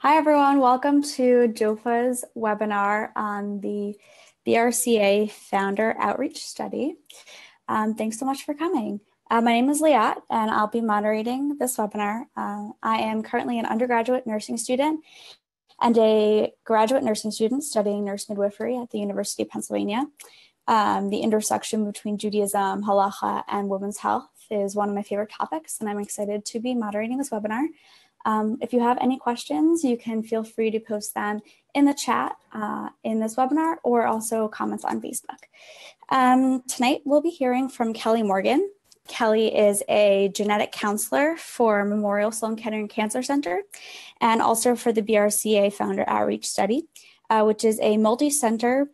Hi, everyone. Welcome to JOFA's webinar on the BRCA Founder Outreach Study. Thanks so much for coming. My name is Liat, and I'll be moderating this webinar. I am currently an undergraduate nursing student and a graduate nursing student studying nurse midwifery at the University of Pennsylvania. The intersection between Judaism, halacha, and women's health is one of my favorite topics, and I'm excited to be moderating this webinar. If you have any questions, you can feel free to post them in the chat in this webinar or also comments on Facebook. Tonight, we'll be hearing from Kelly Morgan. Kelly is a genetic counselor for Memorial Sloan Kettering Cancer Center and also for the BRCA Founder Outreach Study, which is a multi-center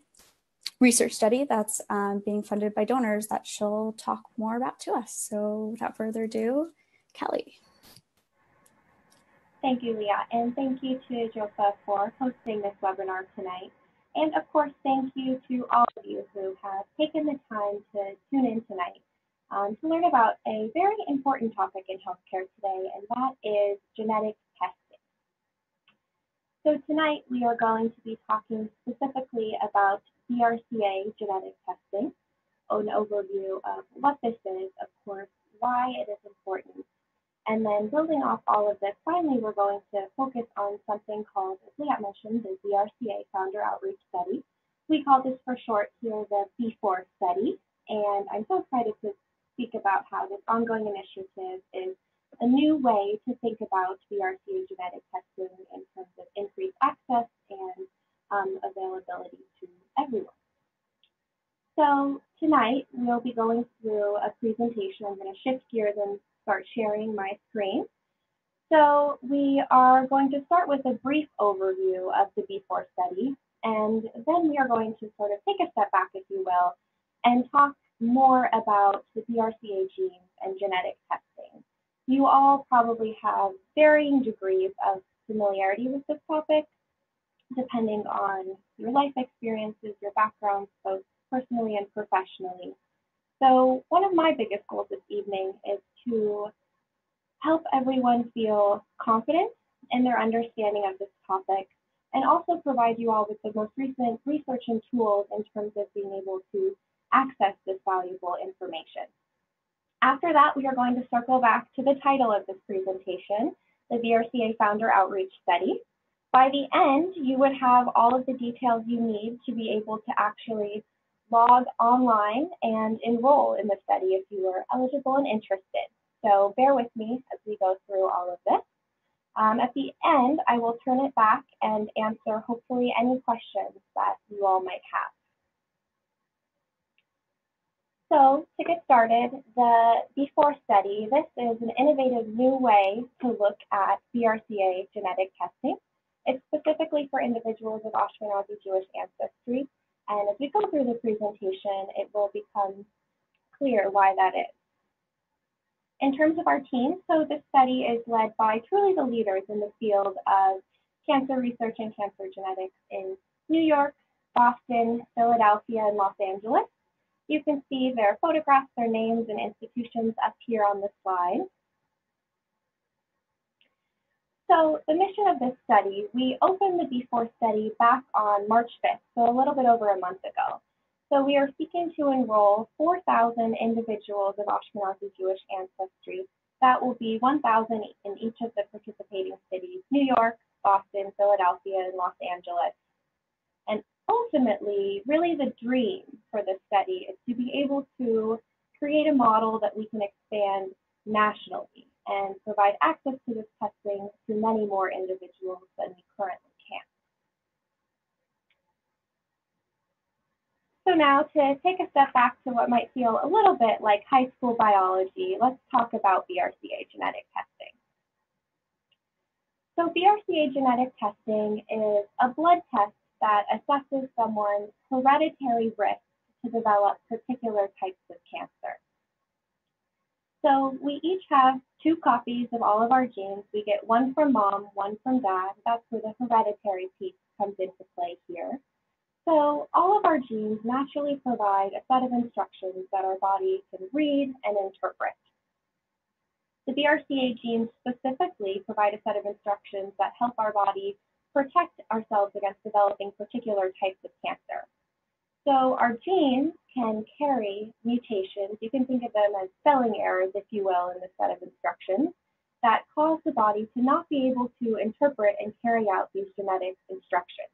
research study that's being funded by donors that she'll talk more about to us. So without further ado, Kelly. Thank you, Leah, and thank you to JOFA for hosting this webinar tonight. And of course, thank you to all of you who have taken the time to tune in tonight to learn about a very important topic in healthcare today, and that is genetic testing. So tonight we are going to be talking specifically about BRCA genetic testing, an overview of what this is, of course, why it is important. And then building off all of this, finally, we're going to focus on something called, as Liat mentioned, the BRCA Founder Outreach Study. We call this for short here the B4 study. And I'm so excited to speak about how this ongoing initiative is a new way to think about BRCA genetic testing in terms of increased access and availability to everyone. So tonight, we'll be going through a presentation. I'm going to shift gears and start sharing my screen. So we are going to start with a brief overview of the B4 study, and then we are going to sort of take a step back, if you will, and talk more about the BRCA genes and genetic testing. You all probably have varying degrees of familiarity with this topic, depending on your life experiences, your backgrounds, both personally and professionally. So one of my biggest goals this evening is to help everyone feel confident in their understanding of this topic and also provide you all with the most recent research and tools in terms of being able to access this valuable information. After that, we are going to circle back to the title of this presentation, the BRCA Founder Outreach Study. By the end, you would have all of the details you need to be able to actually log online and enroll in the study if you are eligible and interested. So bear with me as we go through all of this. At the end, I will turn it back and answer hopefully any questions that you all might have. So to get started, the B4 study, this is an innovative new way to look at BRCA genetic testing. It's specifically for individuals with Ashkenazi Jewish ancestry. And as we go through the presentation, it will become clear why that is. In terms of our team, so this study is led by truly the leaders in the field of cancer research and cancer genetics in New York, Boston, Philadelphia, and Los Angeles. You can see their photographs, their names, and institutions up here on the slide. So the mission of this study, we opened the B4 study back on March 5th, so a little bit over a month ago. So we are seeking to enroll 4,000 individuals of Ashkenazi Jewish ancestry. That will be 1,000 in each of the participating cities, New York, Boston, Philadelphia, and Los Angeles. And ultimately, really the dream for this study is to be able to create a model that we can expand nationally and provide access to this testing to many more individuals than we currently can. So now to take a step back to what might feel a little bit like high school biology, let's talk about BRCA genetic testing. So BRCA genetic testing is a blood test that assesses someone's hereditary risk to develop particular types of cancer. So we each have 2 copies of all of our genes. We get one from mom, one from dad. That's where the hereditary piece comes into play here. So all of our genes naturally provide a set of instructions that our body can read and interpret. The BRCA genes specifically provide a set of instructions that help our body protect ourselves against developing particular types of cancer. So our genes can carry mutations. You can think of them as spelling errors, if you will, in the set of instructions that cause the body to not be able to interpret and carry out these genetic instructions.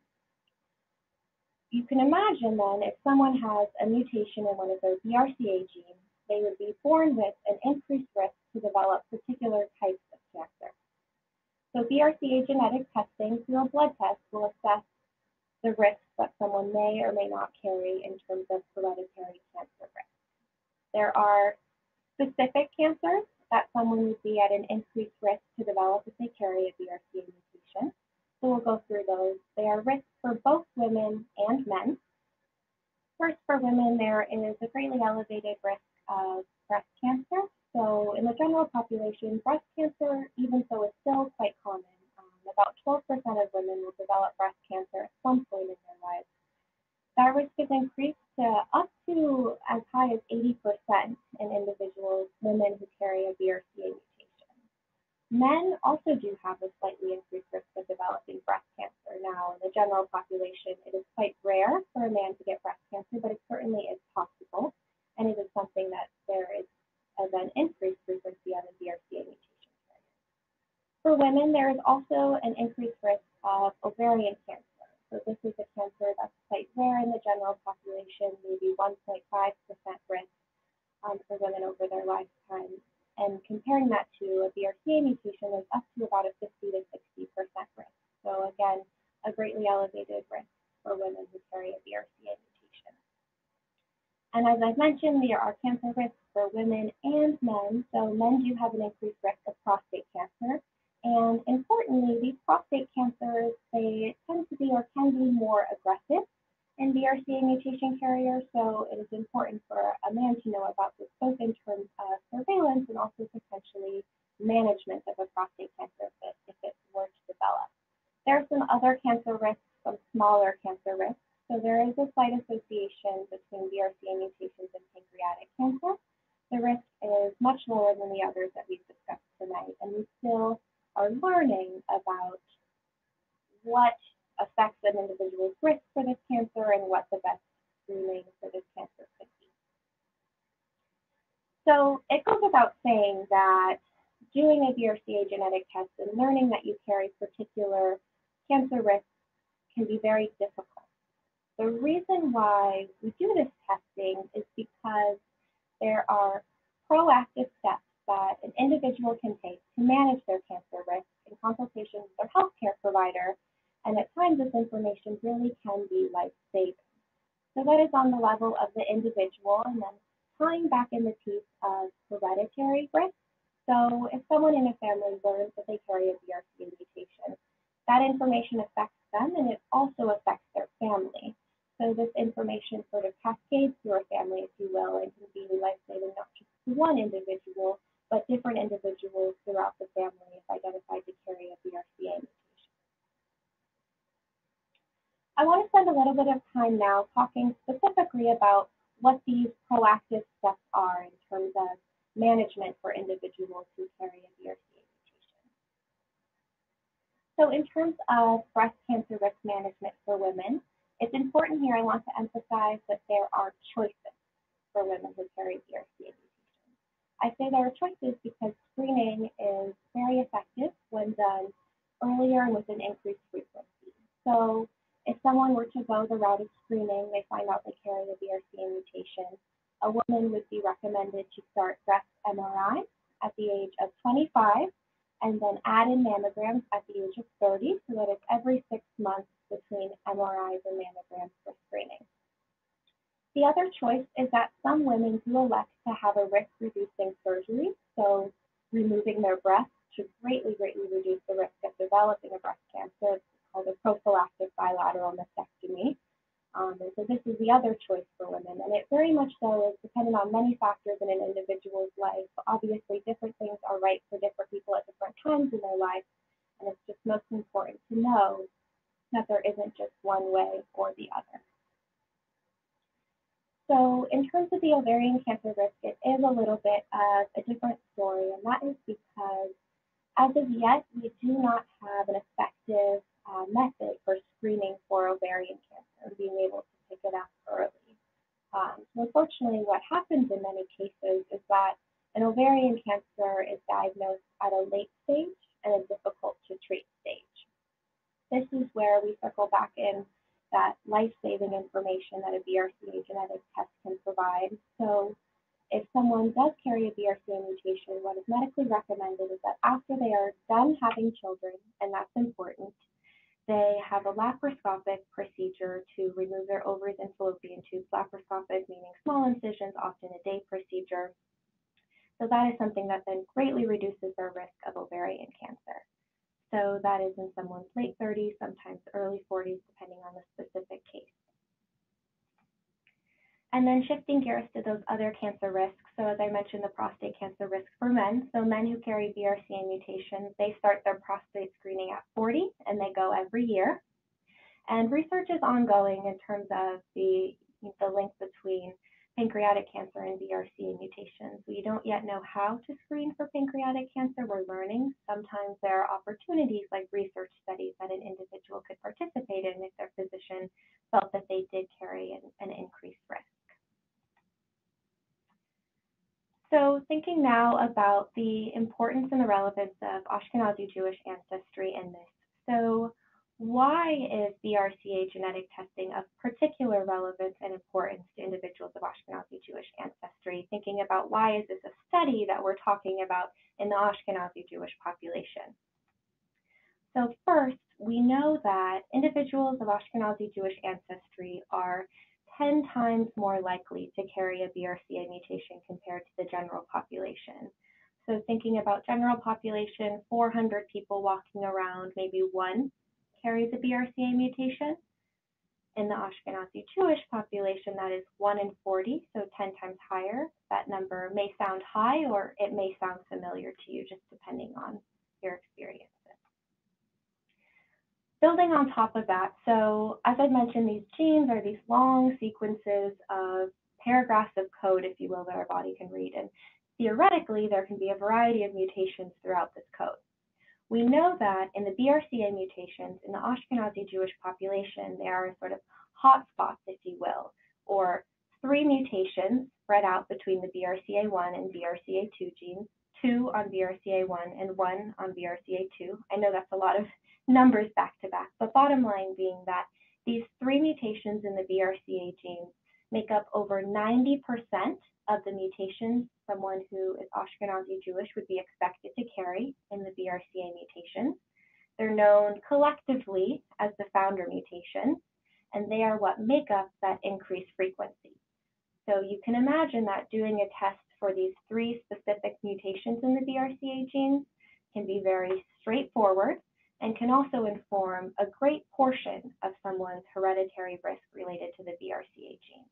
You can imagine then if someone has a mutation in one of those BRCA genes, they would be born with an increased risk to develop particular types of cancer. So BRCA genetic testing through a blood test will assess the risks that someone may or may not carry in terms of hereditary cancer risk. There are specific cancers that someone would be at an increased risk to develop if they carry a BRCA mutation. So we'll go through those. They are risks for both women and men. First, for women, there is a greatly elevated risk of breast cancer. So in the general population, breast cancer, even so, is still quite common. About 12% of women will develop breast cancer at some point in their lives. That risk is increased to up to as high as 80% in individuals, women who carry a BRCA mutation. Men also do have a slightly increased risk of developing breast cancer. Now, in the general population, it is quite rare for a man to get breast cancer, but it certainly is possible, and it is something that there is an increased frequency of a BRCA mutation. For women, there is also an increased risk of ovarian cancer. So this is a cancer that's quite rare in the general population, maybe 1.5% risk for women over their lifetime. And comparing that to a BRCA mutation is up to about a 50 to 60% risk. So again, a greatly elevated risk for women who carry a BRCA mutation. And as I've mentioned, there are cancer risks for women and men. So men do have an increased risk of prostate cancer. And importantly, these prostate cancers, they tend to be or can be more aggressive in BRCA mutation carriers. So it is important for a man to know about this, both in terms of surveillance and also potentially management of a prostate cancer if it were to develop. There are some other cancer risks, some smaller cancer risks. So there is a slight association between BRCA mutations and pancreatic cancer. The risk is much lower than the others that we've discussed tonight, and we still are learning about what affects an individual's risk for this cancer and what the best screening for this cancer could be. So it goes without saying that doing a BRCA genetic test and learning that you carry particular cancer risks can be very difficult. The reason why we do this testing is because there are proactive steps that an individual can take to manage their cancer risk in consultation with their healthcare provider, and at times this information really can be life-saving. So that is on the level of the individual, and then tying back in the piece of hereditary risk. So if someone in a family learns that they carry a BRCA mutation, that information affects them and it also affects their family. So this information sort of cascades through a family, if you will, and can be life-saving not just to one individual, but different individuals throughout the family if identified to carry a BRCA mutation. I want to spend a little bit of time now talking specifically about what these proactive steps are in terms of management for individuals who carry a BRCA mutation. So in terms of breast cancer risk management for women, it's important here, I want to emphasize that there are choices for women who carry BRCA mutation. I say there are choices because screening is very effective when done earlier and with an increased frequency. So if someone were to go the route of screening, they find out they carry a BRCA mutation, a woman would be recommended to start breast MRI at the age of 25 and then add in mammograms at the age of 30, so that it's every 6 months between MRIs and mammograms for screening. The other choice is that some women do elect to have a risk-reducing surgery, so removing their breast should greatly reduce the risk of developing a breast cancer. It's called a prophylactic bilateral mastectomy. And so this is the other choice for women, and it very much so is dependent on many factors in an individual's life. Obviously, different things are right for different people at different times in their life, and it's just most important to know that there isn't just one way or the other. So in terms of the ovarian cancer risk, it is a little bit of a different story, and that is because as of yet, we do not have an effective method for screening for ovarian cancer and being able to pick it up early. So unfortunately, what happens in many cases is that an ovarian cancer is diagnosed at a late stage and a difficult to treat stage. This is where we circle back in that life-saving information that a BRCA genetic test can provide. So if someone does carry a BRCA mutation, what is medically recommended is that after they are done having children, and that's important, they have a laparoscopic procedure to remove their ovaries and fallopian tubes. Laparoscopic meaning small incisions, often a day procedure. So that is something that then greatly reduces their risk of ovarian cancer. So that is in someone's late 30s, sometimes early 40s, depending on the specific case. And then shifting gears to those other cancer risks. So as I mentioned, the prostate cancer risk for men. So men who carry BRCA mutations, they start their prostate screening at 40 and they go every year. And research is ongoing in terms of the link between pancreatic cancer and BRCA mutations. We don't yet know how to screen for pancreatic cancer. We're learning. Sometimes there are opportunities like research studies that an individual could participate in if their physician felt that they did carry an increased risk. So thinking now about the importance and the relevance of Ashkenazi Jewish ancestry in this. So why is BRCA genetic testing of particular relevance and importance to individuals of Ashkenazi Jewish ancestry? Thinking about why is this a study that we're talking about in the Ashkenazi Jewish population? So first, we know that individuals of Ashkenazi Jewish ancestry are 10 times more likely to carry a BRCA mutation compared to the general population. So thinking about general population, 400 people walking around, maybe one carries a BRCA mutation. In the Ashkenazi Jewish population, that is 1 in 40, so 10 times higher. That number may sound high or it may sound familiar to you, just depending on your experiences. Building on top of that, so as I mentioned, these genes are these long sequences of paragraphs of code, if you will, that our body can read. And theoretically, there can be a variety of mutations throughout this code. We know that in the BRCA mutations in the Ashkenazi Jewish population, there are sort of hotspots, if you will, or 3 mutations spread out between the BRCA1 and BRCA2 genes, 2 on BRCA1 and 1 on BRCA2. I know that's a lot of numbers back to back, but bottom line being that these 3 mutations in the BRCA genes make up over 90% of the mutations someone who is Ashkenazi Jewish would be expected to carry in the BRCA mutation. They're known collectively as the founder mutation, and they are what make up that increased frequency. So you can imagine that doing a test for these 3 specific mutations in the BRCA genes can be very straightforward and can also inform a great portion of someone's hereditary risk related to the BRCA gene.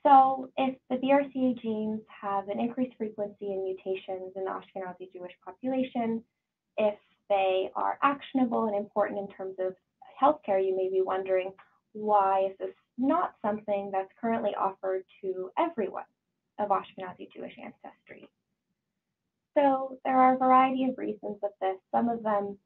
So if the BRCA genes have an increased frequency in mutations in the Ashkenazi Jewish population, if they are actionable and important in terms of healthcare, you may be wondering, why is this not something that's currently offered to everyone of Ashkenazi Jewish ancestry? So there are a variety of reasons of this. Some of them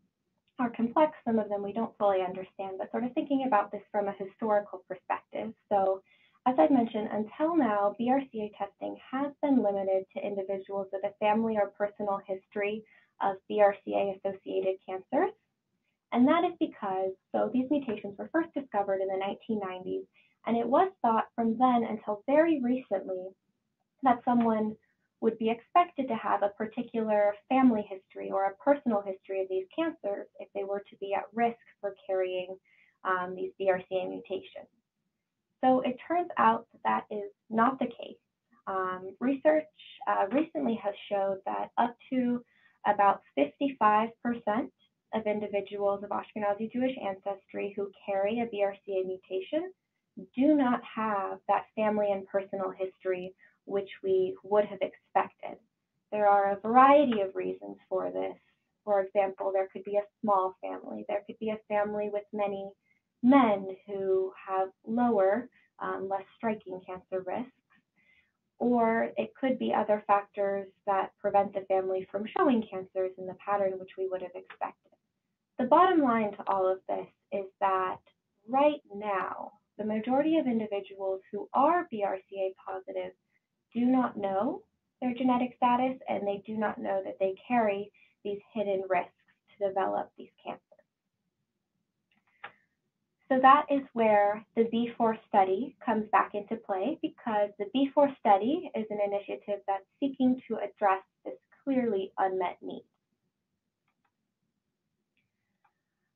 are complex, some of them we don't fully understand, but sort of thinking about this from a historical perspective. So as I mentioned, until now, BRCA testing has been limited to individuals with a family or personal history of BRCA-associated cancers. And that is because, so these mutations were first discovered in the 1990s, and it was thought from then until very recently that someone would be expected to have a particular family history or a personal history of these cancers if they were to be at risk for carrying these BRCA mutations. So it turns out that is not the case. Research recently has showed that up to about 55% of individuals of Ashkenazi Jewish ancestry who carry a BRCA mutation do not have that family and personal history which we would have expected. There are a variety of reasons for this. For example, there could be a small family. There could be a family with many men who have lower less striking cancer risks, or it could be other factors that prevent the family from showing cancers in the pattern which we would have expected. The bottom line to all of this is that right now, the majority of individuals who are BRCA positive do not know their genetic status, and they do not know that they carry these hidden risks to develop these cancers. So that is where the B4 study comes back into play, because the B4 study is an initiative that's seeking to address this clearly unmet need.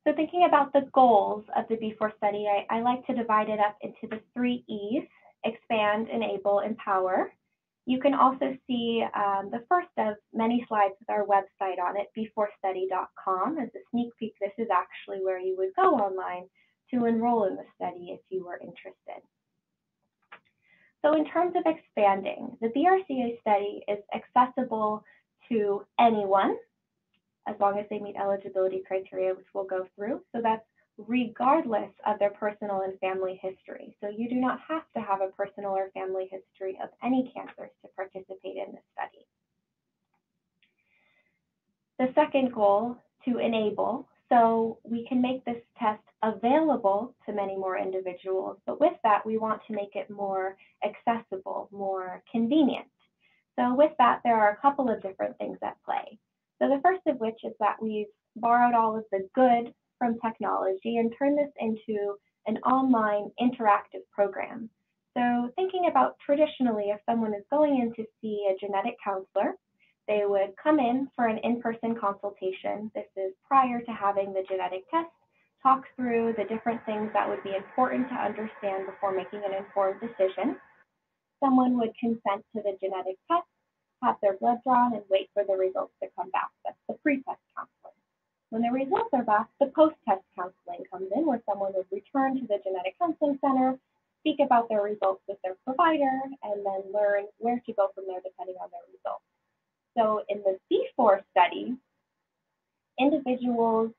So thinking about the goals of the B4 study, I like to divide it up into the 3 E's: expand, enable, empower. You can also see the first of many slides with our website on it, b4study.com. As a sneak peek, this is actually where you would go online to enroll in the study if you were interested. So in terms of expanding, the BRCA study is accessible to anyone, as long as they meet eligibility criteria, which we'll go through. So that's regardless of their personal and family history. So you do not have to have a personal or family history of any cancers to participate in this study. The second goal, to enable. So we can make this test available to many more individuals, but with that, we want to make it more accessible, more convenient. So with that, there are a couple of different things at play. So the first of which is that we've borrowed all of the good from technology and turned this into an online interactive program. So thinking about traditionally, if someone is going in to see a genetic counselor, they would come in for an in-person consultation. This is prior to having the genetic test, talk through the different things that would be important to understand before making an informed decision. Someone would consent to the genetic test, have their blood drawn, and wait for the results to come back. That's the pre-test counseling. When the results are back, the post-test counseling comes in, where someone would return to the genetic counseling center, speak about their results with their provider, and then learn where to go from there depending on their results. So in the B4 study, individuals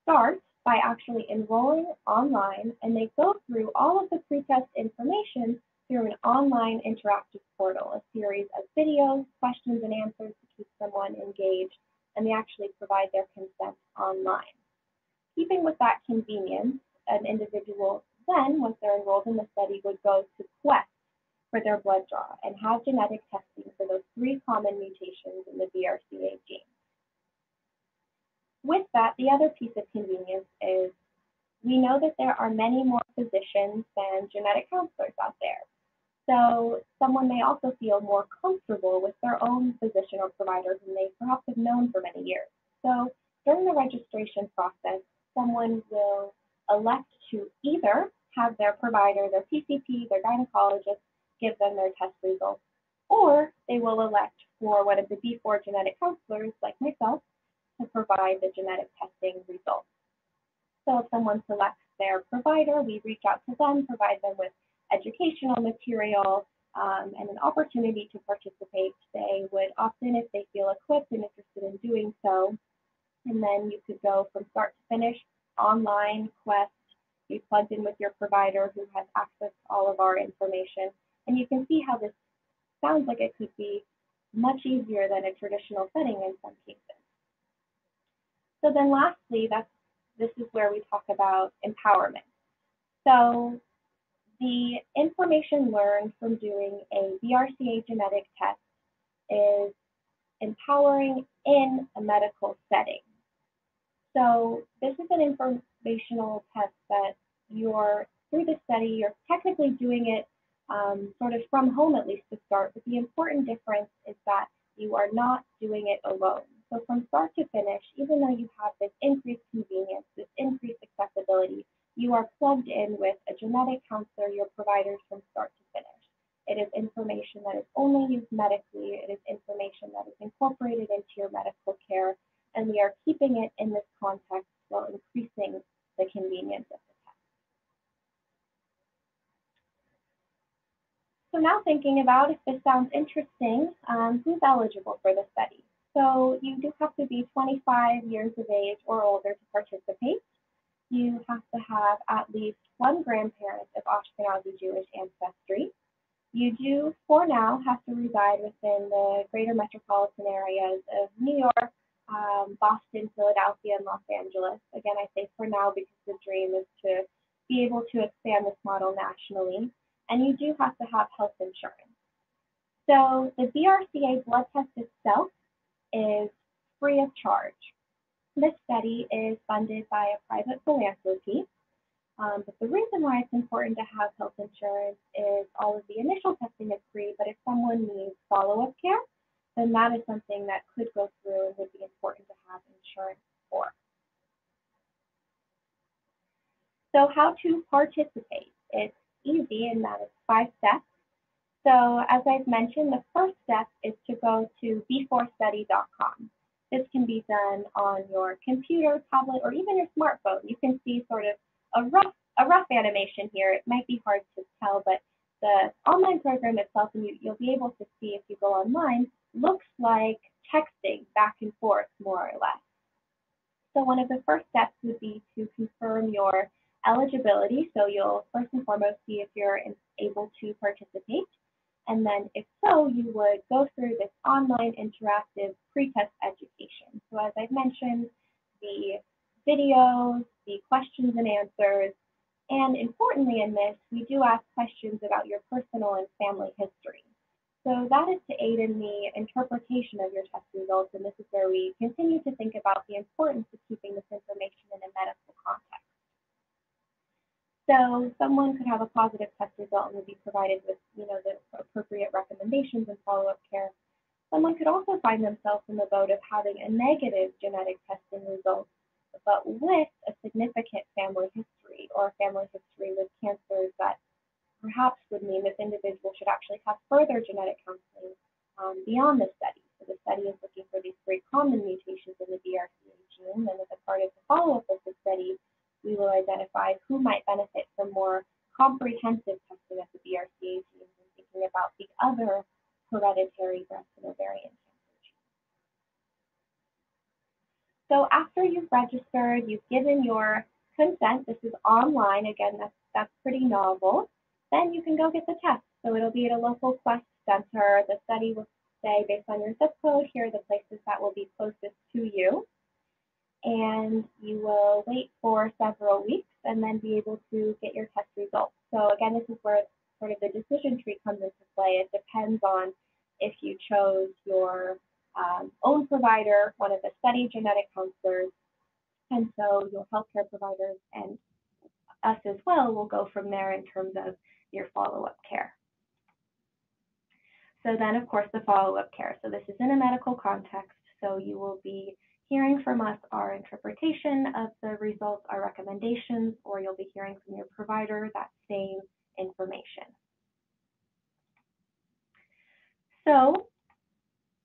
start by actually enrolling online, and they go through all of the pre-test information through an online interactive portal, a series of videos, questions and answers to keep someone engaged, and they actually provide their consent online. Keeping with that convenience, an individual then, once they're enrolled in the study, would go to Quest for their blood draw and have genetic testing for those 3 common mutations in the BRCA gene. With that, the other piece of convenience is we know that there are many more physicians than genetic counselors out there. So someone may also feel more comfortable with their own physician or provider whom they perhaps have known for many years. So during the registration process, someone will elect to either have their provider, their PCP, their gynecologist, give them their test results, or they will elect for one of the B4 genetic counselors, like myself, to provide the genetic testing results. So if someone selects their provider, we reach out to them, provide them with educational material and an opportunity to participate. They would opt in if they feel equipped and interested in doing so. And then you could go from start to finish online, Quest, be plugged in with your provider who has access to all of our information. And you can see how this sounds like it could be much easier than a traditional setting in some cases. So then lastly, this is where we talk about empowerment. So the information learned from doing a BRCA genetic test is empowering in a medical setting. So this is an informational test that through the study, you're technically doing it sort of from home, at least to start, but the important difference is that you are not doing it alone. So from start to finish, even though you have this increased convenience, this increased accessibility, you are plugged in with a genetic counselor, your providers from start to finish. It is information that is only used medically. It is information that is incorporated into your medical care, and we are keeping it in this context while increasing the convenience of the test. So now thinking about if this sounds interesting, who's eligible for the study? So you do have to be 25 years of age or older to participate. You have to have at least one grandparent of Ashkenazi Jewish ancestry. You do, for now, have to reside within the greater metropolitan areas of New York, Boston, Philadelphia, and Los Angeles. Again, I say for now because the dream is to be able to expand this model nationally. And you do have to have health insurance. So the BRCA blood test itself is free of charge. This study is funded by a private philanthropy. But the reason why it's important to have health insurance is all of the initial testing is free, but if someone needs follow-up care, then that is something that could go through and would be important to have insurance for. So how to participate? It's easy in that it's 5 steps. So as I've mentioned, the first step is to go to b4study.com. This can be done on your computer, tablet, or even your smartphone. You can see sort of a rough animation here. It might be hard to tell, but the online program itself, and you'll be able to see if you go online, looks like texting back and forth, more or less. So one of the first steps would be to confirm your eligibility. So you'll first and foremost see if you're able to participate. And then if so, you would go through this online interactive pre-test education. So as I've mentioned, the videos, the questions and answers, and importantly in this, we do ask questions about your personal and family history. So that is to aid in the interpretation of your test results, and this is where we continue to think about the importance of keeping this information in a medical context. So someone could have a positive test result and would be provided with, the appropriate recommendations and follow-up care. Someone could also find themselves in the boat of having a negative genetic testing result, but with a significant family history or family history with cancers that perhaps would mean this individual should actually have further genetic counseling beyond the study. So the study is looking for these 3 common mutations in the BRCA gene, and as a part of the follow-up of the study, we will identify who might benefit from more comprehensive testing of the BRCA genes and thinking about the other hereditary breast and ovarian cancer genes. So after you've registered, you've given your consent, this is online, again, that's pretty novel, then you can go get the test. So it'll be at a local Quest center. The study will say, based on your zip code, here are the places that will be closest to you. And you will wait for several weeks and then be able to get your test results. So again, this is where sort of the decision tree comes into play. It depends on if you chose your own provider, one of the study genetic counselors, and so your healthcare providers and us as well will go from there in terms of your follow-up care. So then, of course, the follow-up care. So this is in a medical context, so you will be hearing from us our interpretation of the results, our recommendations, or you'll be hearing from your provider that same information. So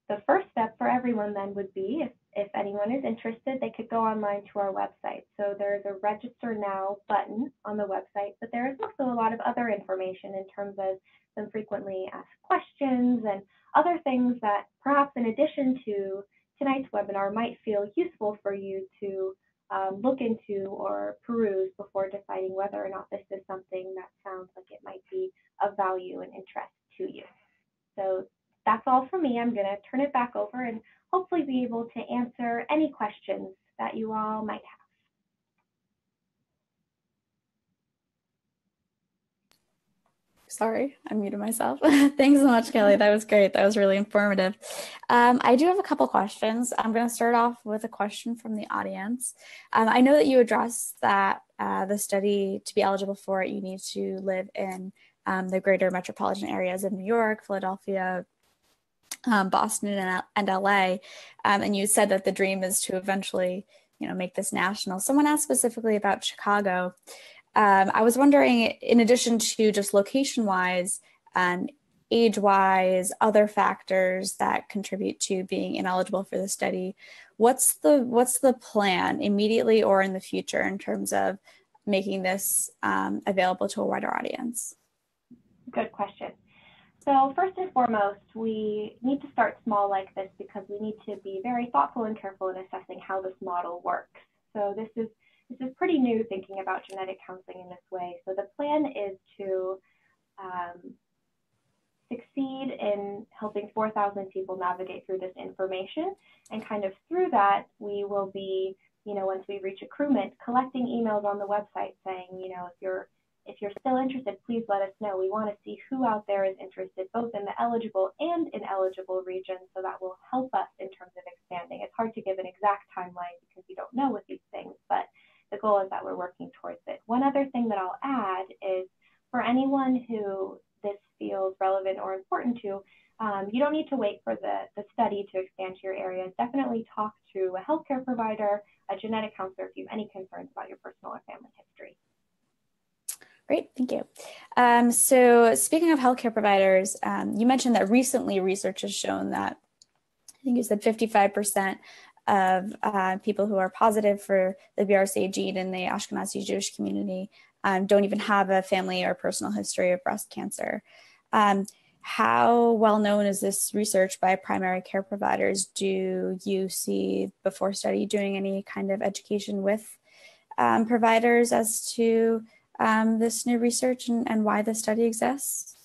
the first step for everyone then would be, if anyone is interested, they could go online to our website. So there's a Register Now button on the website, but there is also a lot of other information in terms of some frequently asked questions and other things that perhaps in addition to tonight's webinar might feel useful for you to look into or peruse before deciding whether or not this is something that sounds like it might be of value and interest to you. So that's all for me. I'm going to turn it back over and hopefully be able to answer any questions that you all might have. Sorry, I muted myself. Thanks so much, Kelly. That was great. That was really informative. I do have a couple questions. I'm going to start off with a question from the audience. I know that you addressed that the study, to be eligible for it, you need to live in the greater metropolitan areas of New York, Philadelphia, Boston, and LA. And you said that the dream is to eventually, make this national. Someone asked specifically about Chicago. I was wondering, in addition to just location-wise and age-wise, other factors that contribute to being ineligible for the study, what's the plan immediately or in the future in terms of making this available to a wider audience? Good question. So first and foremost, we need to start small like this because we need to be very thoughtful and careful in assessing how this model works. So this is this is pretty new, thinking about genetic counseling in this way. So the plan is to succeed in helping 4,000 people navigate through this information. And kind of through that, we will be, once we reach accruement, collecting emails on the website saying, if you're still interested, please let us know. We want to see who out there is interested, both in the eligible and ineligible regions, so that will help us in terms of expanding. It's hard to give an exact timeline because we don't know with these things, but the goal is that we're working towards it. One other thing that I'll add is for anyone who this feels relevant or important to, you don't need to wait for the study to expand to your area. Definitely talk to a healthcare provider, a genetic counselor if you have any concerns about your personal or family history. Great, thank you. So speaking of healthcare providers, you mentioned that recently research has shown that, I think you said 55% of people who are positive for the BRCA gene in the Ashkenazi Jewish community don't even have a family or personal history of breast cancer. How well known is this research by primary care providers? Do you see before study doing any kind of education with providers as to this new research and why the study exists?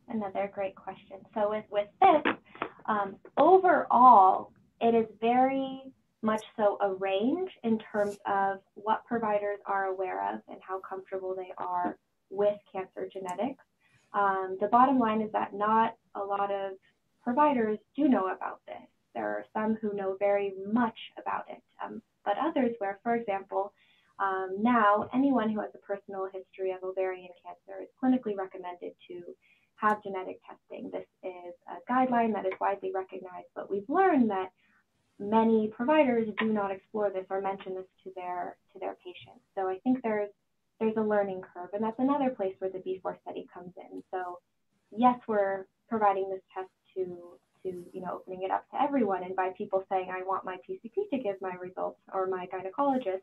Another great question. So with this, overall, it is very much so a range in terms of what providers are aware of and how comfortable they are with cancer genetics. The bottom line is that not a lot of providers do know about this. There are some who know very much about it, but others where, for example, now anyone who has a personal history of ovarian cancer is clinically recommended to have genetic testing. This is a guideline that is widely recognized, but we've learned that many providers do not explore this or mention this to their patients. So I think there's a learning curve, and that's another place where the B4 study comes in. So yes, we're providing this test to opening it up to everyone, and by people saying, I want my PCP to give my results or my gynecologist,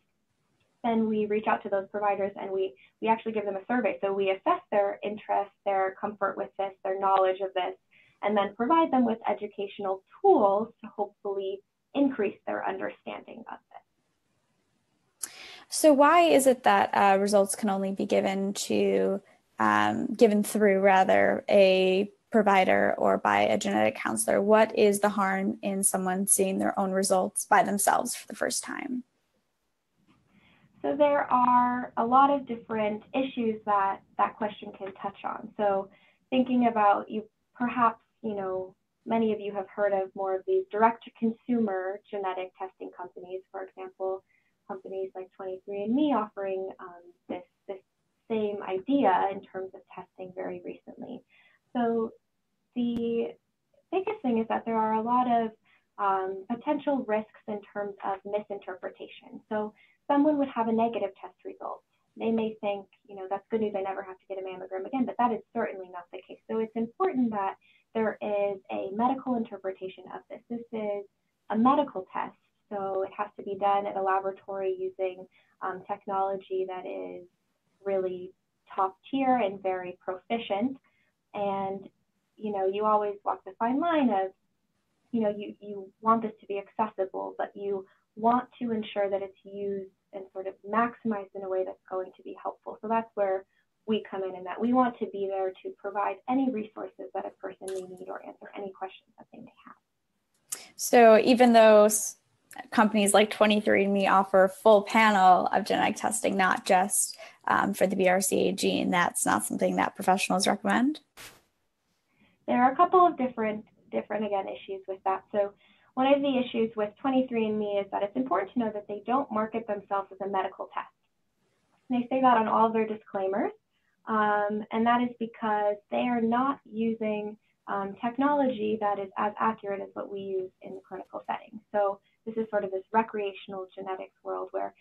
then we reach out to those providers and we actually give them a survey. So we assess their interest, their comfort with this, their knowledge of this, and then provide them with educational tools to hopefully increase their understanding of it. So why is it that results can only be given through a provider or by a genetic counselor? What is the harm in someone seeing their own results by themselves for the first time? So there are a lot of different issues that question can touch on. So thinking about perhaps, many of you have heard of more of these direct-to-consumer genetic testing companies, for example, companies like 23andMe offering this same idea in terms of testing very recently. So the biggest thing is that there are a lot of potential risks in terms of misinterpretation. So someone would have a negative test result. They may think, that's good news, I never have to get a mammogram again, but that is certainly not the case. So it's important that there is a medical interpretation of this. This is a medical test, so it has to be done at a laboratory using technology that is really top tier and very proficient. And, you always walk the fine line of, you want this to be accessible, but you want to ensure that it's used and sort of maximized in a way that's going to be helpful. So that's where we come in that we want to be there to provide any resources that a person may need or answer any questions that they may have. So even though companies like 23andMe offer a full panel of genetic testing, not just for the BRCA gene, that's not something that professionals recommend? There are a couple of different again, issues with that. So one of the issues with 23andMe is that it's important to know that they don't market themselves as a medical test. They say that on all of their disclaimers, and that is because they are not using technology that is as accurate as what we use in the clinical setting. So this is sort of this recreational genetics world where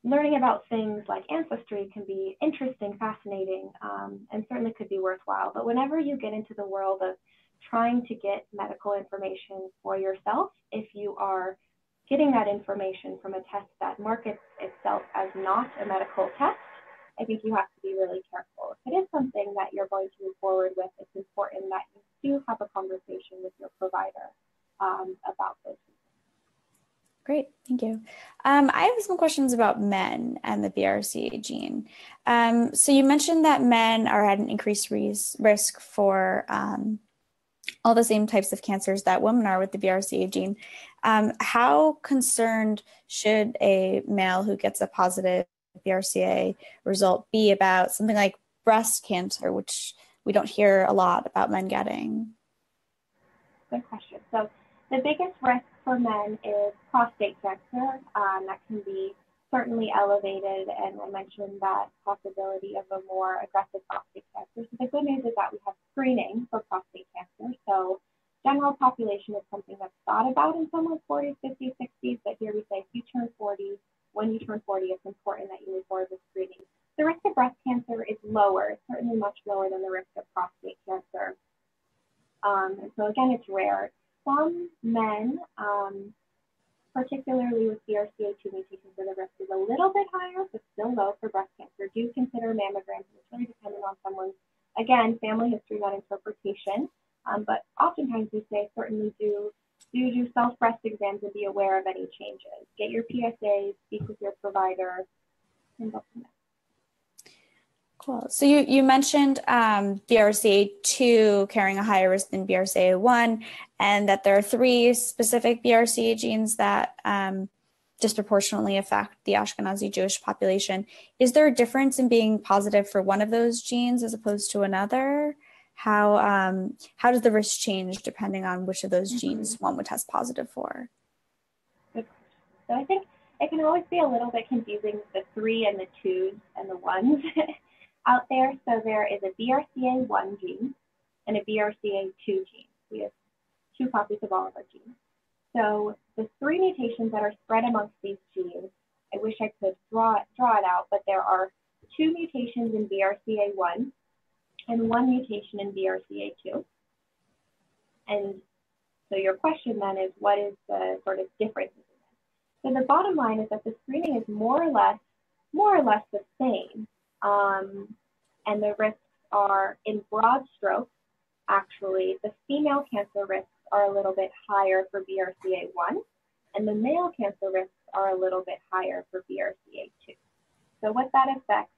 learning about things like ancestry can be interesting, fascinating, and certainly could be worthwhile. But whenever you get into the world of trying to get medical information for yourself, if you are getting that information from a test that markets itself as not a medical test, I think you have to be really careful. If it is something that you're going to move forward with, it's important that you do have a conversation with your provider about this. Great, thank you. I have some questions about men and the BRCA gene. So you mentioned that men are at an increased risk for all the same types of cancers that women are with the BRCA gene. How concerned should a male who gets a positive BRCA result be about something like breast cancer, which we don't hear a lot about men getting? Good question. So the biggest risk for men is prostate cancer. That can be certainly elevated, and I mentioned that possibility of a more aggressive prostate cancer. So the good news is that we have screening for prostate cancer. So general population is something that's thought about in someone's 40s, 50s, 60s, but here we say if you turn 40, when you turn 40, it's important that you move forward with screening. The risk of breast cancer is lower, certainly much lower than the risk of prostate cancer. And so again, it's rare. Some men, particularly with BRCA2 mutations, where the risk is a little bit higher, but still low for breast cancer, do consider mammograms. It's really dependent on someone's, again, family history, not interpretation. But oftentimes we say certainly do self-breast exams and be aware of any changes. Get your PSAs, speak with your provider, and go from there. Cool. So you mentioned BRCA2 carrying a higher risk than BRCA1, and that there are 3 specific BRCA genes that disproportionately affect the Ashkenazi Jewish population. Is there a difference in being positive for one of those genes as opposed to another? How does the risk change depending on which of those genes one would test positive for? Good question. So I think it can always be a little bit confusing, the 3 and the 2s and the 1s. Out there. So there is a BRCA1 gene and a BRCA2 gene. We have 2 copies of all of our genes. So the 3 mutations that are spread amongst these genes, I wish I could draw it out, but there are 2 mutations in BRCA1 and 1 mutation in BRCA2. And so your question then is, what is the sort of difference in this? So the bottom line is that the screening is more or less the same. And the risks are, in broad strokes, actually, the female cancer risks are a little bit higher for BRCA1, and the male cancer risks are a little bit higher for BRCA2. So what that affects,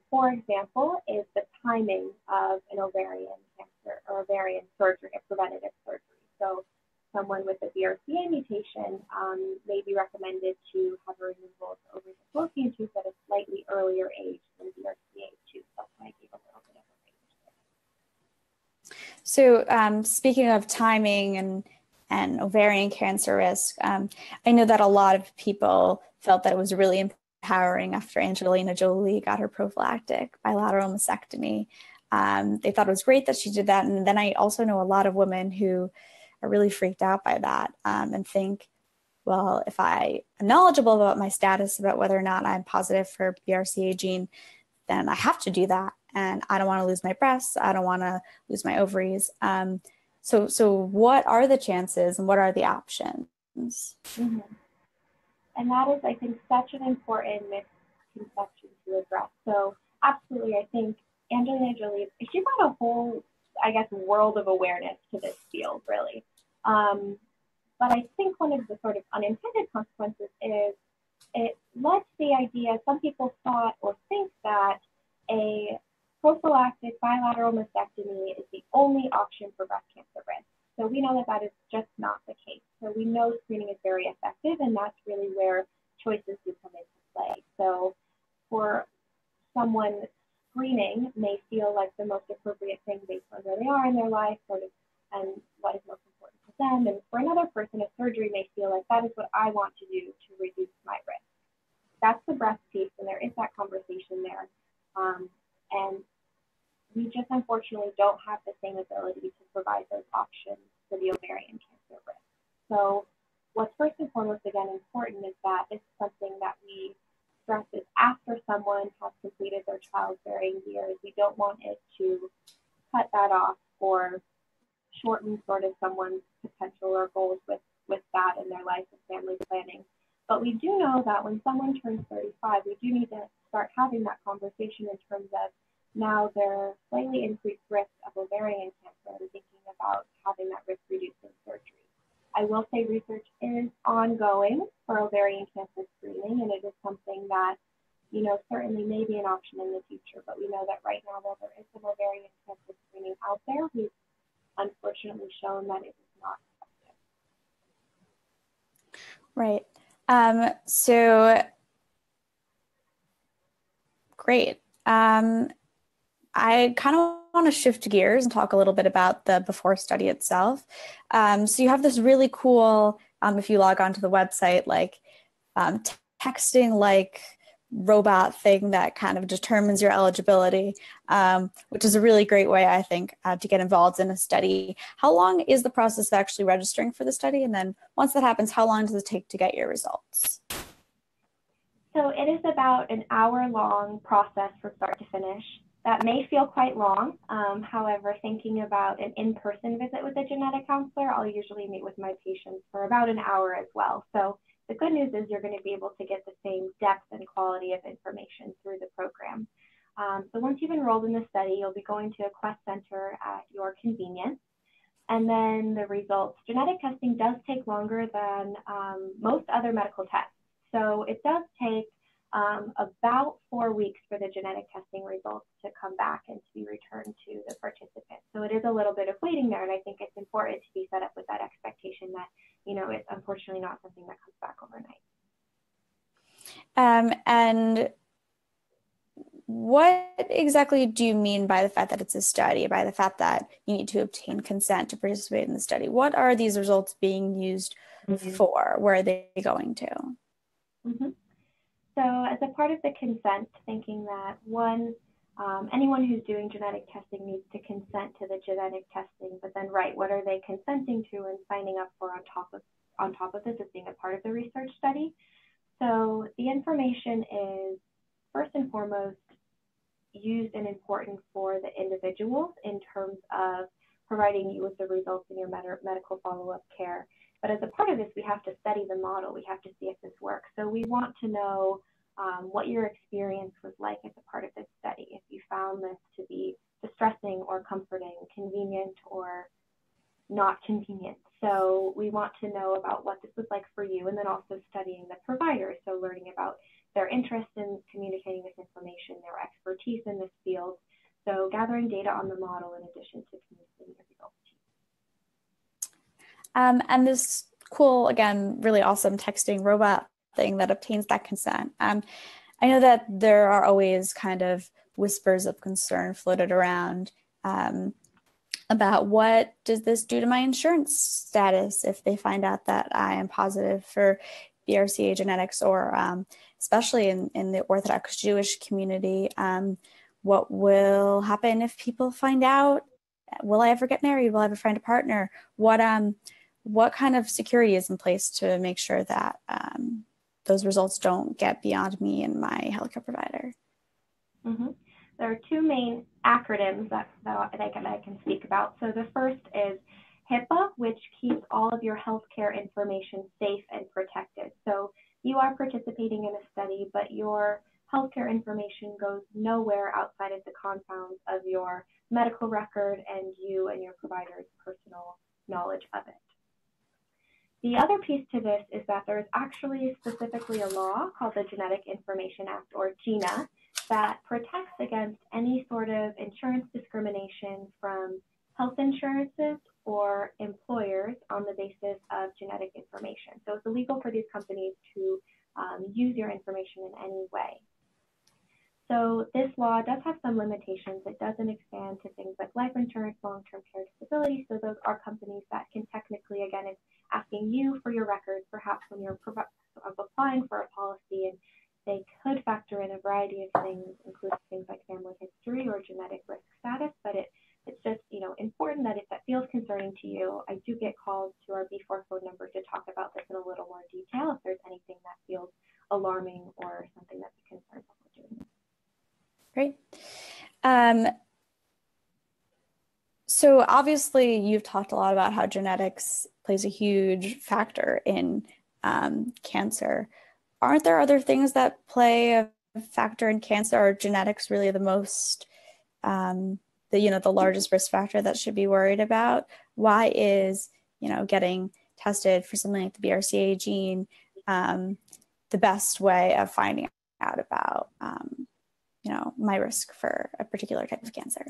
for example, is the timing of an ovarian cancer or ovarian surgery, a preventative surgery. So someone with a BRCA mutation may be recommended to have a removal of the ovarian fallopian tubes at a slightly earlier age than BRCA2. That's why I gave a little bit of a range there. So speaking of timing and ovarian cancer risk, I know that a lot of people felt that it was really empowering after Angelina Jolie got her prophylactic bilateral mastectomy. They thought it was great that she did that. And then I also know a lot of women who are really freaked out by that and think, well, if I am knowledgeable about my status, about whether or not I'm positive for BRCA gene, then I have to do that. And I don't want to lose my breasts. I don't want to lose my ovaries. So what are the chances and what are the options? Mm-hmm. And that is, I think, such an important misconception to address. So absolutely, I think Angelina Jolie, she brought a whole, I guess, world of awareness to this field, really. But I think one of the sort of unintended consequences is it led to the idea, some people thought or think that a prophylactic bilateral mastectomy is the only option for breast cancer risk. So we know that that is just not the case. So we know screening is very effective, and that's really where choices do come into play. So for someone, screening may feel like the most appropriate thing based on where they are in their life, sort of, and what is most important to them. And for another person, a surgery may feel like that is what I want to do to reduce my risk. That's the breast piece, and there is that conversation there. And we just unfortunately don't have the same ability to provide those options for the ovarian cancer risk. So what's first and foremost, again, important is that it's something that we stress is after someone has completed their childbearing years. We don't want it to cut that off or shorten sort of someone's potential or goals with that in their life and family planning. But we do know that when someone turns 35, we do need to start having that conversation in terms of now their slightly increased risk of ovarian cancer and thinking about having that risk reducing surgery. I will say research is ongoing for ovarian cancer screening, and it is something that, certainly may be an option in the future. But we know that right now, while there is some ovarian cancer screening out there, we've unfortunately shown that it is not effective. Right. So great. I kind of want to shift gears and talk a little bit about the before study itself. So you have this really cool, if you log onto the website, like texting like robot thing that kind of determines your eligibility, which is a really great way, I think, to get involved in a study. How long is the process of actually registering for the study? And then once that happens, how long does it take to get your results? So it is about an hour-long process from start to finish. That may feel quite long. However, thinking about an in-person visit with a genetic counselor, I'll usually meet with my patients for about an hour as well. So the good news is you're going to be able to get the same depth and quality of information through the program. So once you've enrolled in the study, you'll be going to a Quest Center at your convenience. And then the results. Genetic testing does take longer than most other medical tests. So it does take about 4 weeks for the genetic testing results to come back and to be returned to the participant. So it is a little bit of waiting there, and I think it's important to be set up with that expectation that, it's unfortunately not something that comes back overnight. And what exactly do you mean by the fact that it's a study, by the fact that you need to obtain consent to participate in the study? What are these results being used for? Where are they going to? So as a part of the consent, thinking that anyone who's doing genetic testing needs to consent to the genetic testing, but then what are they consenting to and signing up for on top of this as being a part of the research study? So the information is first and foremost used and important for the individuals in terms of providing you with the results in your medical follow-up care. But as a part of this, we have to study the model. We have to see if this works. So we want to know what your experience was like as a part of this study, if you found this to be distressing or comforting, convenient or not convenient. So we want to know about what this was like for you, and then also studying the providers, so learning about their interest in communicating this information, their expertise in this field. So gathering data on the model in addition to communicating the results. And this cool, again, really awesome texting robot thing that obtains that consent. I know that there are always kind of whispers of concern floated around about what does this do to my insurance status if they find out that I am positive for BRCA genetics, or especially in the Orthodox Jewish community, what will happen if people find out? Will I ever get married? Will I ever find a partner? What kind of security is in place to make sure that those results don't get beyond me and my healthcare provider? There are two main acronyms that I can speak about. So the first is HIPAA, which keeps all of your healthcare information safe and protected. So you are participating in a study, but your healthcare information goes nowhere outside of the confines of your medical record and you and your provider's personal knowledge of it. The other piece to this is that there's actually specifically a law called the Genetic Information Act, or GINA, that protects against any sort of insurance discrimination from health insurances or employers on the basis of genetic information. So it's illegal for these companies to use your information in any way. So this law does have some limitations. It doesn't expand to things like life insurance, long-term care, disability. So those are companies that can technically, again, it's asking you for your records, perhaps when you're applying for a policy, and they could factor in a variety of things, including things like family history or genetic risk status. But it's just, important that if that feels concerning to you, I do get calls to our B4 phone number to talk about this in a little more detail if there's anything that feels alarming or something that's a concern that we're doing. Great. So obviously you've talked a lot about how genetics plays a huge factor in cancer. Aren't there other things that play a factor in cancer? Or genetics really the most, the largest risk factor that should be worried about? Why is, getting tested for something like the BRCA gene, the best way of finding out about, my risk for a particular type of cancer?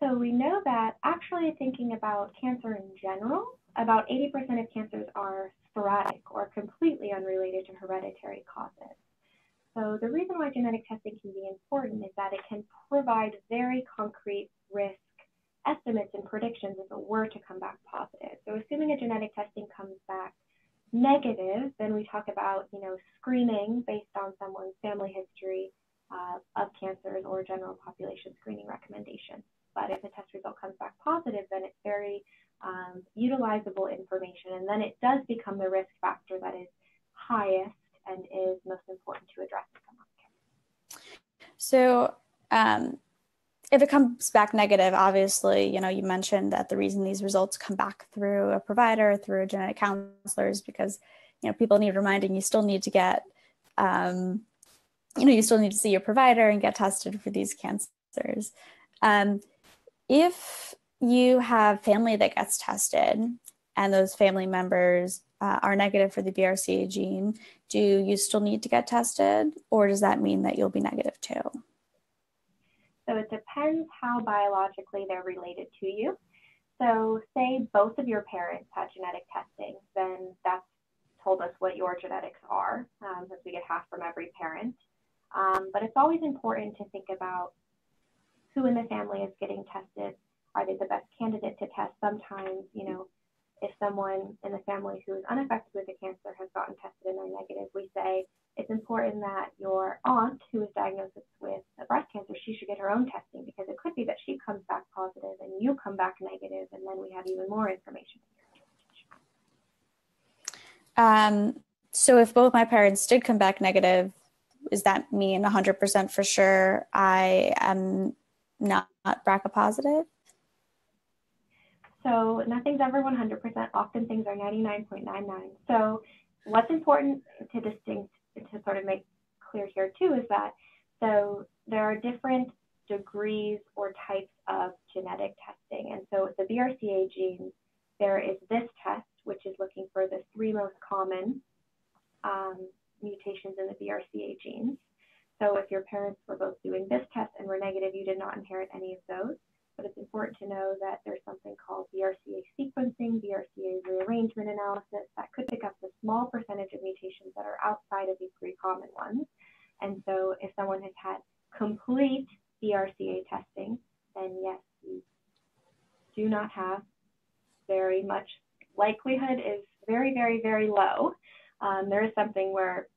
So we know that actually thinking about cancer in general, about 80% of cancers are sporadic or completely unrelated to hereditary causes. So the reason why genetic testing can be important is that it can provide very concrete risk estimates and predictions if it were to come back positive. So assuming a genetic testing comes back negative, then we talk about, screening based on someone's family history of cancers or general population screening recommendations. But if a test result comes back positive, then it's very utilizable information, and then it does become the risk factor that is highest and is most important to address in someone's care. So if it comes back negative, obviously, you mentioned that the reason these results come back through a provider, through a genetic counselor, is because, people need reminding. You still need to get, you still need to see your provider and get tested for these cancers. If you have family that gets tested and those family members are negative for the BRCA gene, do you still need to get tested, or does that mean that you'll be negative too? So it depends how biologically they're related to you. So say both of your parents had genetic testing, then that's told us what your genetics are, since we get half from every parent. But it's always important to think about who in the family is getting tested. Are they the best candidate to test? Sometimes, if someone in the family who is unaffected with the cancer has gotten tested and they're negative, we say it's important that your aunt who is diagnosed with breast cancer, she should get her own testing, because it could be that she comes back positive and you come back negative, and then we have even more information. So if both my parents did come back negative, does that mean 100% for sure I am not BRCA positive? So nothing's ever 100%. Often things are 99.99. So what's important to sort of make clear here too is that so there are different degrees or types of genetic testing. And so with the BRCA genes, there is this test, which is looking for the 3 most common mutations in the BRCA genes. So if your parents were both doing this test and were negative, you did not inherit any of those. But it's important to know that there's something called BRCA sequencing, BRCA rearrangement analysis that could pick up the small percentage of mutations that are outside of these 3 common ones. And so if someone has had complete BRCA testing, then yes, you do not have very much. Likelihood is very, very, very low. There is something where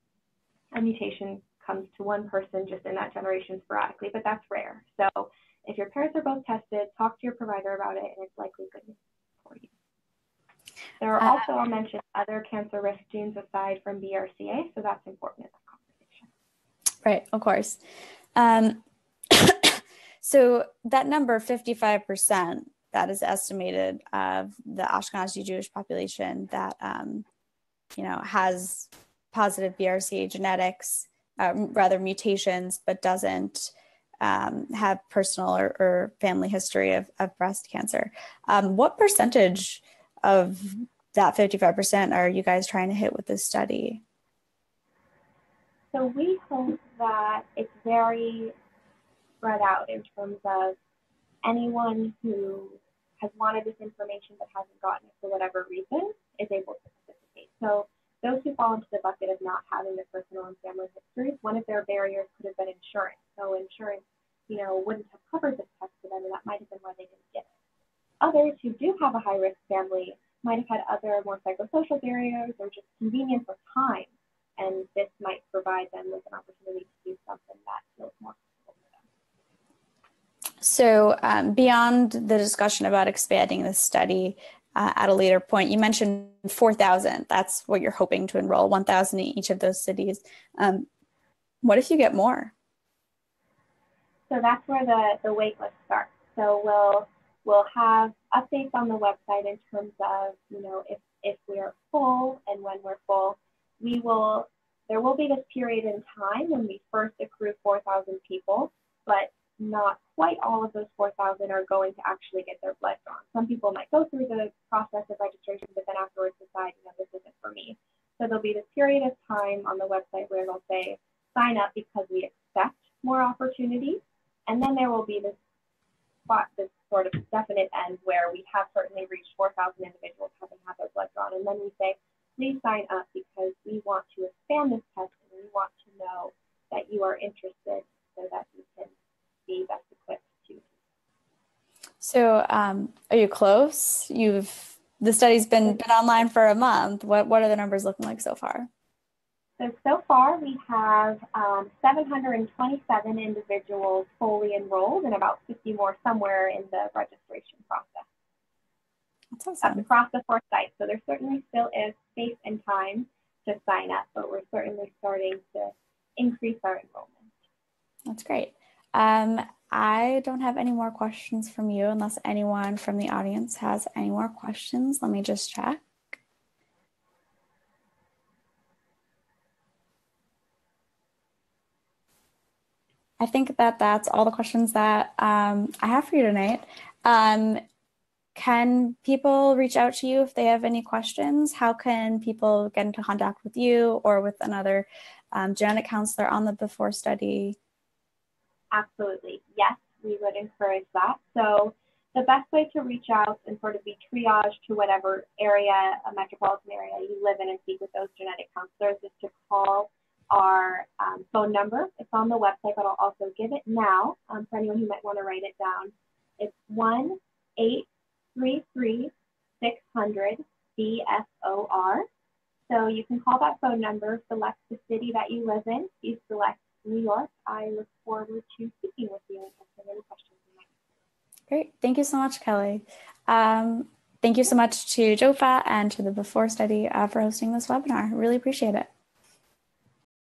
a mutation comes to one person just in that generation sporadically, but that's rare. So if your parents are both tested, talk to your provider about it, and it's likely good news for you. There are also, I'll mention, other cancer risk genes aside from BRCA, so that's important in the conversation. Right, of course. So that number, 55%, that is estimated of the Ashkenazi Jewish population that, has positive BRCA genetics, rather mutations, but doesn't have personal or family history of breast cancer. What percentage of that 55% are you guys trying to hit with this study? So we hope that it's very spread out in terms of anyone who has wanted this information but hasn't gotten it for whatever reason is able to participate. So those who fall into the bucket of not having the personal and family histories, one of their barriers could have been insurance. So insurance, wouldn't have covered this test for them, and that might have been why they didn't get it. Others who do have a high-risk family might have had other more psychosocial barriers or just convenience of time, and this might provide them with an opportunity to do something that feels more comfortable for them. So beyond the discussion about expanding this study at a later point, you mentioned 4,000. That's what you're hoping to enroll, 1,000 in each of those cities. What if you get more? So that's where the wait list starts. So we'll have updates on the website in terms of, if we are full and when we're full. There will be this period in time when we first accrue 4,000 people, but not quite all of those 4,000 are going to actually get their blood drawn. Some people might go through the process of registration, but then afterwards decide, this isn't for me. So there'll be this period of time on the website where they'll say, sign up because we expect more opportunities. And then there will be this sort of definite end where we have certainly reached 4,000 individuals having had their blood drawn. And then we say, please sign up because we want to expand this test and we want to know that you are interested so that you can be best equipped to. So are you close? The study's been online for a month. What are the numbers looking like so far? So far we have 727 individuals fully enrolled and about 50 more somewhere in the registration process. That's awesome. That's across the 4 sites. So there certainly still is space and time to sign up, but we're certainly starting to increase our enrollment. That's great. I don't have any more questions from you unless anyone from the audience has any more questions. Let me just check. I think that's all the questions that I have for you tonight. Can people reach out to you if they have any questions? How can people get into contact with you or with another genetic counselor on the Before study? Absolutely. Yes, we would encourage that. So the best way to reach out and sort of be triaged to whatever area, a metropolitan area you live in and speak with those genetic counselors is to call our phone number. It's on the website, but I'll also give it now for anyone who might want to write it down. It's 1-833-600-BSOR. So you can call that phone number, select the city that you live in. You select New York. I look forward to speaking with you and answering any questions you might have. Great. Thank you so much, Kelly. Thank you so much to JOFA and to the Before study for hosting this webinar. Really appreciate it.